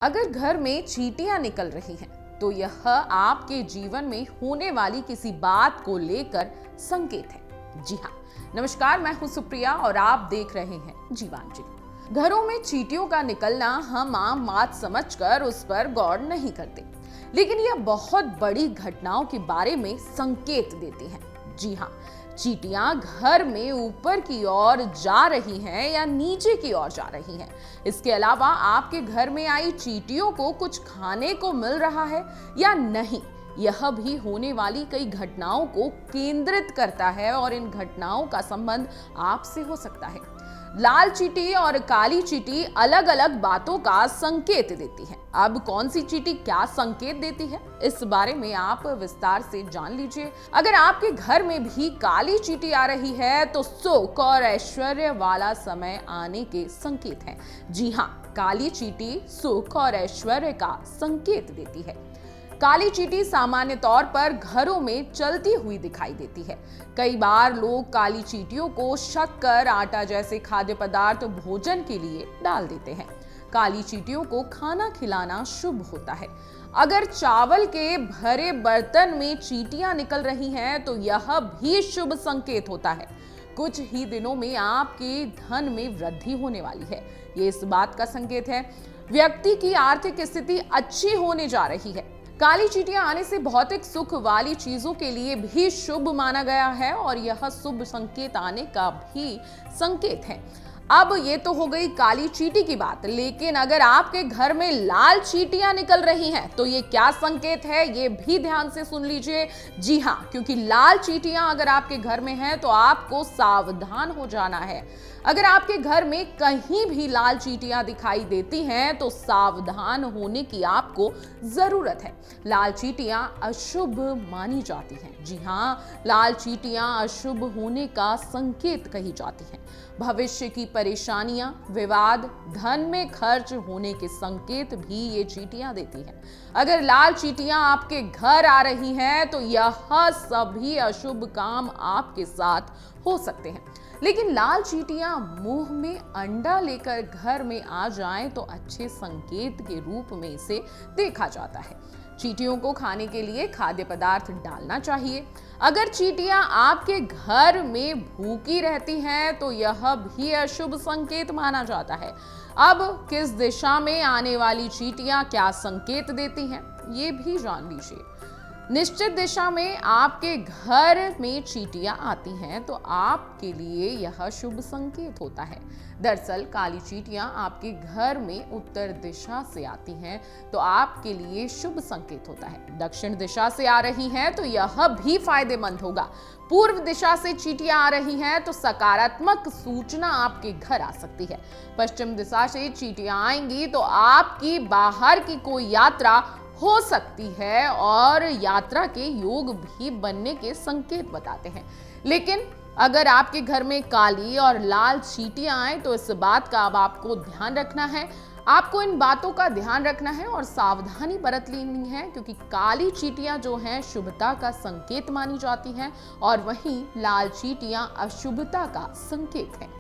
अगर घर में चींटियां निकल रही हैं, तो यह आपके जीवन में होने वाली किसी बात को लेकर संकेत है। जी हाँ, नमस्कार, मैं हूं सुप्रिया और आप देख रहे हैं जीवांजलि। घरों में चींटियों का निकलना हम आम बात समझकर उस पर गौर नहीं करते, लेकिन यह बहुत बड़ी घटनाओं के बारे में संकेत देती हैं। जी हाँ, चींटियां घर में ऊपर की ओर जा रही हैं या नीचे की ओर जा रही हैं। इसके अलावा आपके घर में आई चींटियों को कुछ खाने को मिल रहा है या नहीं, यह भी होने वाली कई घटनाओं को केंद्रित करता है और इन घटनाओं का संबंध आपसे हो सकता है। लाल चींटी और काली चींटी अलग अलग बातों का संकेत देती है। अब कौन सी चींटी क्या संकेत देती है, इस बारे में आप विस्तार से जान लीजिए। अगर आपके घर में भी काली चींटी आ रही है तो सुख और ऐश्वर्य वाला समय आने के संकेत हैं। जी हाँ, काली चींटी सुख और ऐश्वर्य का संकेत देती है। काली चींटी सामान्य तौर पर घरों में चलती हुई दिखाई देती है। कई बार लोग काली चींटियों को शक्कर, आटा जैसे खाद्य पदार्थ भोजन के लिए डाल देते हैं। काली चींटियों को खाना खिलाना शुभ होता है। अगर चावल के भरे बर्तन में चींटियां निकल रही हैं तो यह भी शुभ संकेत होता है। कुछ ही दिनों में आपके धन में वृद्धि होने वाली है। ये इस बात का संकेत है व्यक्ति की आर्थिक स्थिति अच्छी होने जा रही है। काली चींटियां आने से भौतिक सुख वाली चीजों के लिए भी शुभ माना गया है और यह शुभ संकेत आने का भी संकेत है। अब ये तो हो गई काली चींटी की बात, लेकिन अगर आपके घर में लाल चींटियां निकल रही हैं तो ये क्या संकेत है, ये भी ध्यान से सुन लीजिए। जी हाँ, क्योंकि लाल चींटियां अगर आपके घर में हैं तो आपको सावधान हो जाना है। अगर आपके घर में कहीं भी लाल चींटियां दिखाई देती हैं तो सावधान होने की आपको जरूरत है। लाल चींटियां अशुभ मानी जाती हैं। जी हाँ, लाल चींटियां अशुभ होने का संकेत कही जाती हैं। भविष्य की परेशानियां, विवाद, धन में खर्च होने के संकेत भी ये चींटियां देती हैं। अगर लाल चींटियां आपके घर आ रही हैं तो यह सभी अशुभ काम आपके साथ हो सकते हैं। लेकिन लाल चींटियां मुंह में अंडा लेकर घर में आ जाएं तो अच्छे संकेत के रूप में इसे देखा जाता है। चींटियों को खाने के लिए खाद्य पदार्थ डालना चाहिए। अगर चींटियां आपके घर में भूखी रहती हैं तो यह भी अशुभ संकेत माना जाता है। अब किस दिशा में आने वाली चींटियां क्या संकेत देती हैं, ये भी जान लीजिए। निश्चित दिशा में आपके घर में चींटियां आती हैं तो आपके लिए यह शुभ संकेत होता है। दरअसल काली चींटियां आपके घर में उत्तर दिशा से आती हैं तो आपके लिए शुभ संकेत होता है। दक्षिण दिशा से आ रही हैं तो यह भी फायदेमंद होगा। पूर्व दिशा से चींटियां आ रही हैं तो सकारात्मक सूचना आपके घर आ सकती है। पश्चिम दिशा से चींटियां आएंगी तो आपकी बाहर की कोई यात्रा हो सकती है और यात्रा के योग भी बनने के संकेत बताते हैं। लेकिन अगर आपके घर में काली और लाल चींटियां आए तो इस बात का अब आपको ध्यान रखना है। आपको इन बातों का ध्यान रखना है और सावधानी बरत लेनी है, क्योंकि काली चींटियां जो हैं शुभता का संकेत मानी जाती हैं और वहीं लाल चींटियां अशुभता का संकेत है।